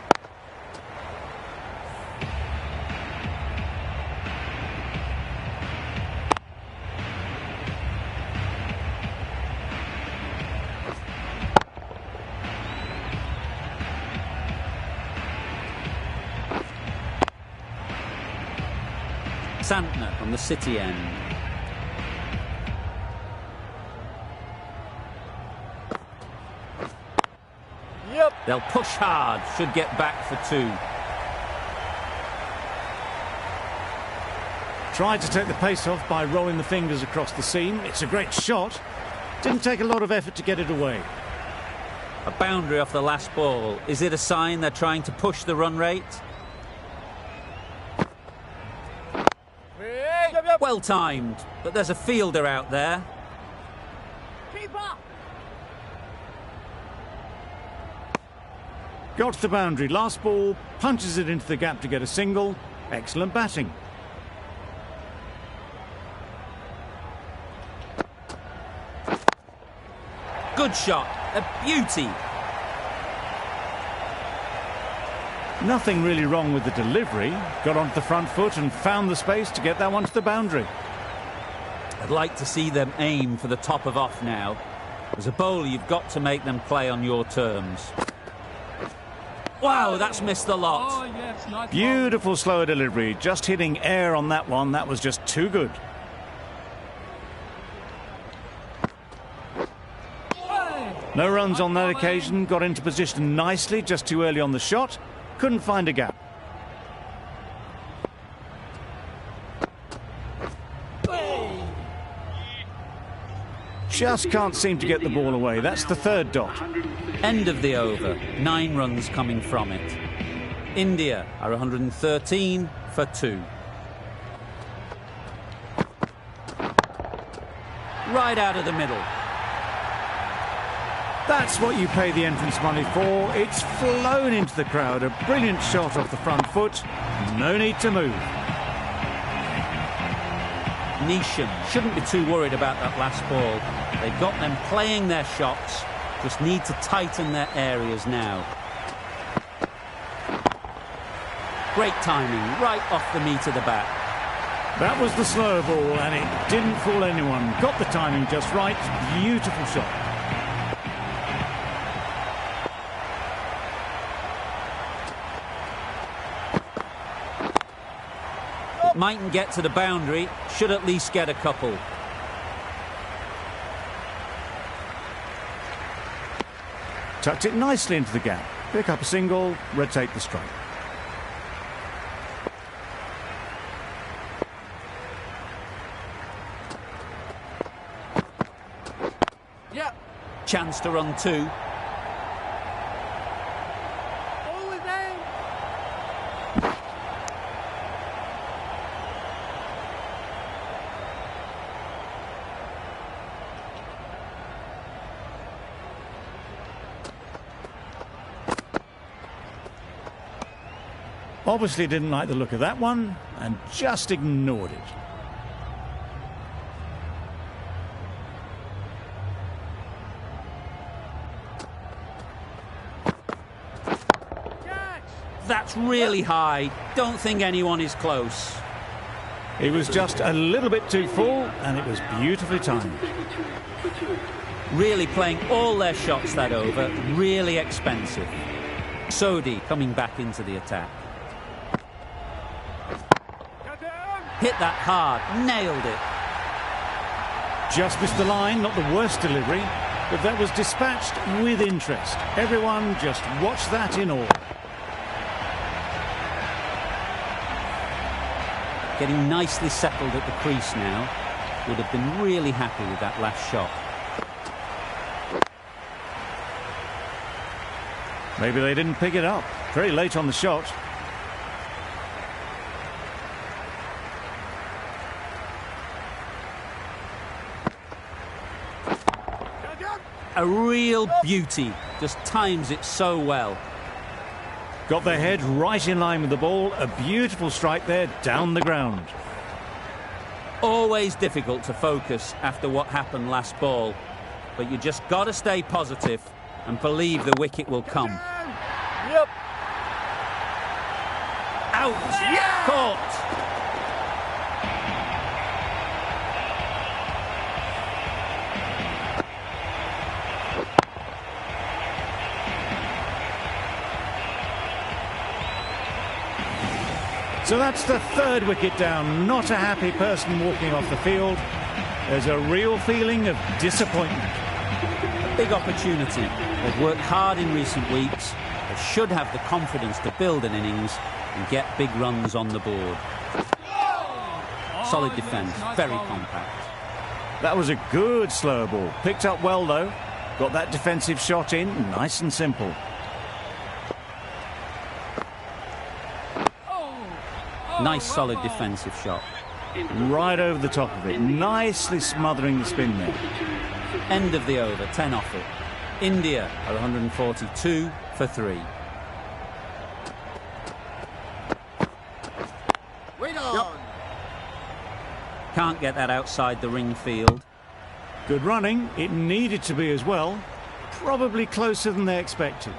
Santner on the City end. Yep. They'll push hard, should get back for 2. Tried to take the pace off by rolling the fingers across the seam. It's a great shot. Didn't take a lot of effort to get it away. A boundary off the last ball. Is it a sign they're trying to push the run rate? Yep. Well timed, but there's a fielder out there. Keep up. Got to the boundary. Last ball, punches it into the gap to get a single. Excellent batting. Good shot, a beauty. Nothing really wrong with the delivery. Got onto the front foot and found the space to get that one to the boundary. I'd like to see them aim for the top of off now. As a bowler, you've got to make them play on your terms. Wow, that's missed the lot. Oh, yes, nice Beautiful slower delivery. Just hitting air on that one. That was just too good. No runs on that occasion. Got into position nicely, just too early on the shot. Couldn't find a gap. Just can't seem to get the ball away. That's the 3rd dot. End of the over. 9 runs coming from it. India are 113 for 2. Right out of the middle. That's what you pay the entrance money for. It's flown into the crowd. A brilliant shot off the front foot. No need to move. Neesham shouldn't be too worried about that last ball. They've got them playing their shots. Just need to tighten their areas now. Great timing, right off the meat of the bat. That was the slower ball, and it didn't fool anyone. Got the timing just right. Beautiful shot. Mightn't get to the boundary, should at least get a couple. Tucked it nicely into the gap. Pick up a single, rotate the strike. Yeah. Chance to run 2. Always aim. Obviously didn't like the look of that one and just ignored it. That's really high. Don't think anyone is close. It was just a little bit too full, and it was beautifully timed. Really playing all their shots that over. Really expensive. Sodhi coming back into the attack. Hit that hard. Nailed it. Just missed the line, not the worst delivery, but that was dispatched with interest. Everyone just watched that in awe. Getting nicely settled at the crease now. Would have been really happy with that last shot. Maybe they didn't pick it up. Very late on the shot. A real beauty. Just times it so well. Got their head right in line with the ball. A beautiful strike there down the ground. Always difficult to focus after what happened last ball, but you just got to stay positive and believe the wicket will come. Yep. Out! Yeah! Caught! So that's the third wicket down. Not a happy person walking off the field. There's a real feeling of disappointment. Big opportunity. They've worked hard in recent weeks. They should have the confidence to build an innings and get big runs on the board. Solid defence, very compact. That was a good slower ball. Picked up well, though. Got that defensive shot in, nice and simple. Nice solid defensive shot. Right over the top of it, nicely smothering the spin there. End of the over, 10 off it. India are 142 for 3. Wait on. Can't get that outside the ring field. Good running, it needed to be as well. Probably closer than they expected.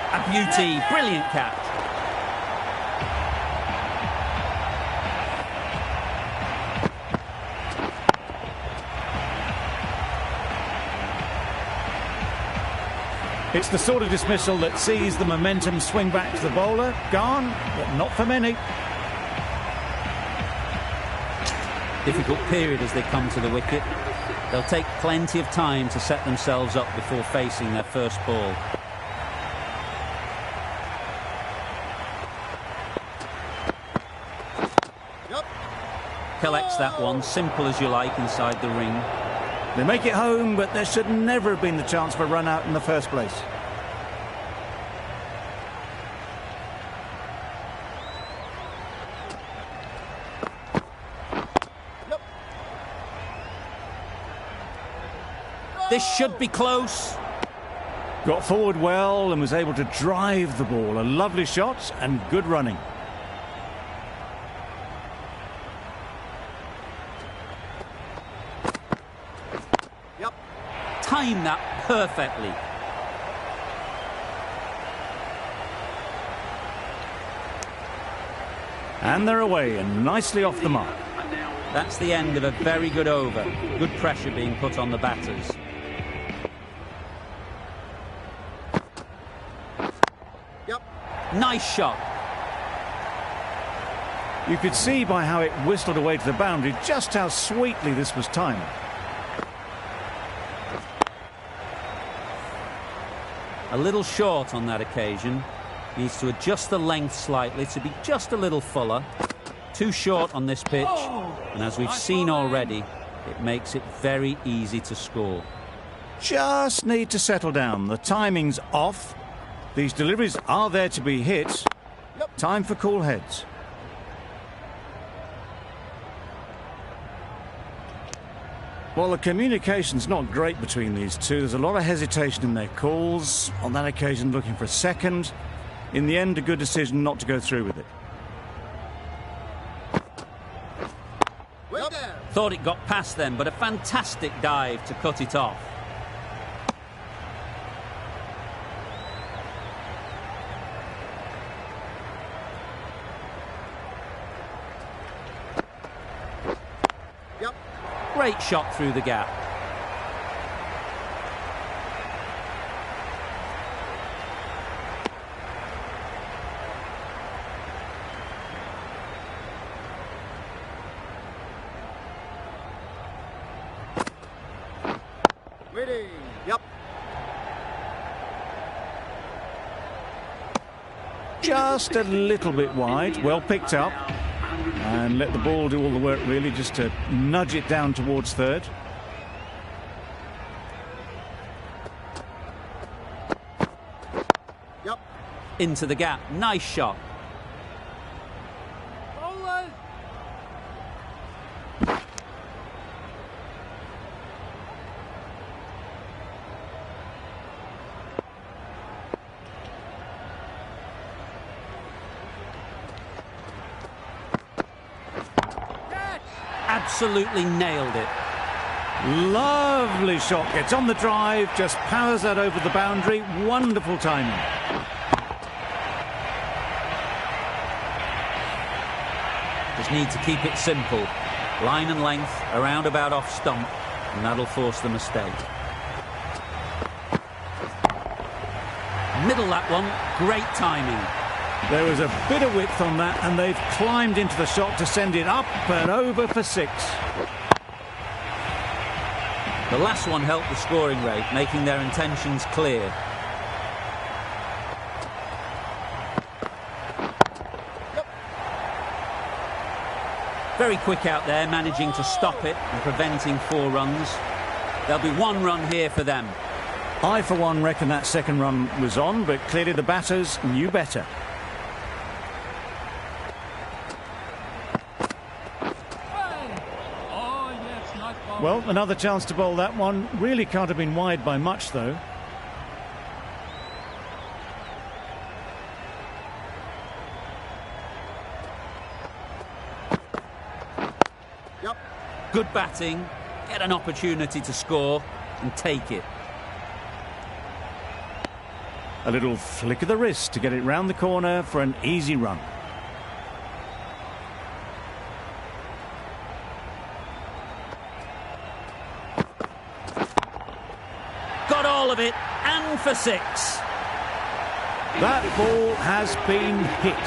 A beauty, brilliant catch. It's the sort of dismissal that sees the momentum swing back to the bowler. Gone, but not for many. Difficult period as they come to the wicket. They'll take plenty of time to set themselves up before facing their first ball. Collects that one, simple as you like, inside the ring. They make it home, but there should never have been the chance for a run out in the first place. This should be close. Got forward well and was able to drive the ball. A lovely shot and good running. Time that perfectly. And they're away and nicely off the mark. That's the end of a very good over. Good pressure being put on the batters. Nice shot. You could see by how it whistled away to the boundary just how sweetly this was timed. A little short on that occasion. Needs to adjust the length slightly to be just a little fuller. Too short on this pitch, and as we've seen already, it makes it very easy to score. Just need to settle down. The timing's off. These deliveries are there to be hit. Time for cool heads. Well, the communication's not great between these two. There's a lot of hesitation in their calls. On that occasion, looking for a second. In the end, a good decision not to go through with it. Thought it got past them, but a fantastic dive to cut it off. Great shot through the gap. Ready. Just a little bit wide. Well picked up. And let the ball do all the work, really, just to nudge it down towards third. Yep. Into the gap. Nice shot. Bowlers! Absolutely nailed it. Lovely shot. Gets on the drive, just powers that over the boundary. Wonderful timing. Just need to keep it simple. Line and length, around about off stump, and that'll force the mistake. Middle that one, great timing. There was a bit of width on that, and they've climbed into the shot to send it up and over for 6. The last one helped the scoring rate, making their intentions clear. Very quick out there, managing to stop it and preventing 4 runs. There'll be 1 run here for them. I, for one, reckon that second run was on, but clearly the batters knew better. Oh, yes, nice bowling. Well, another chance to bowl that one. Really can't have been wide by much, though. Yep. Good batting, get an opportunity to score and take it. A little flick of the wrist to get it round the corner for an easy run. Got all of it, and for 6. That ball has been hit.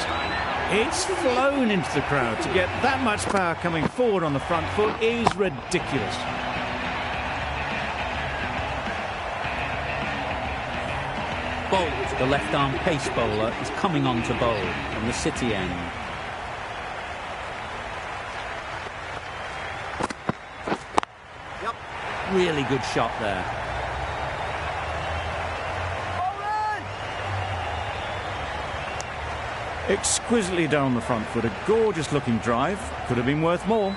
It's flown into the crowd. To get that much power coming forward on the front foot is ridiculous. Bolt, the left-arm pace bowler, is coming on to bowl from the City end. Yep. Really good shot there. Exquisitely down the front foot. A gorgeous looking drive. Could have been worth more.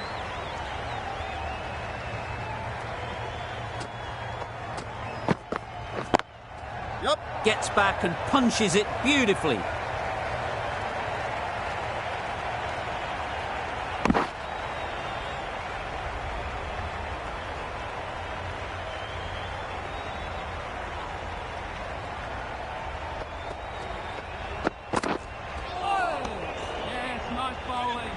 Yep. Gets back and punches it beautifully. Yes, nice bowling.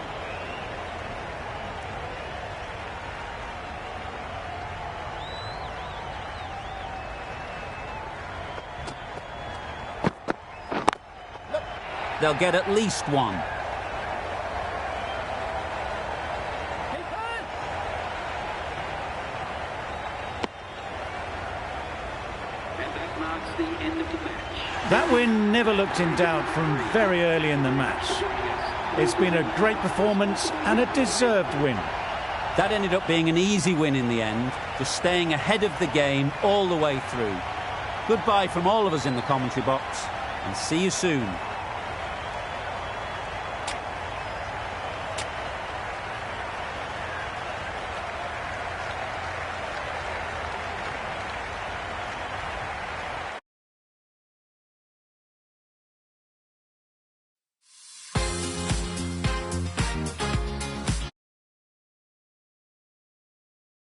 They'll get at least 1. And that marks the end of the match. That win never looked in doubt from very early in the match. It's been a great performance and a deserved win. That ended up being an easy win in the end, just staying ahead of the game all the way through. Goodbye from all of us in the commentary box, and see you soon.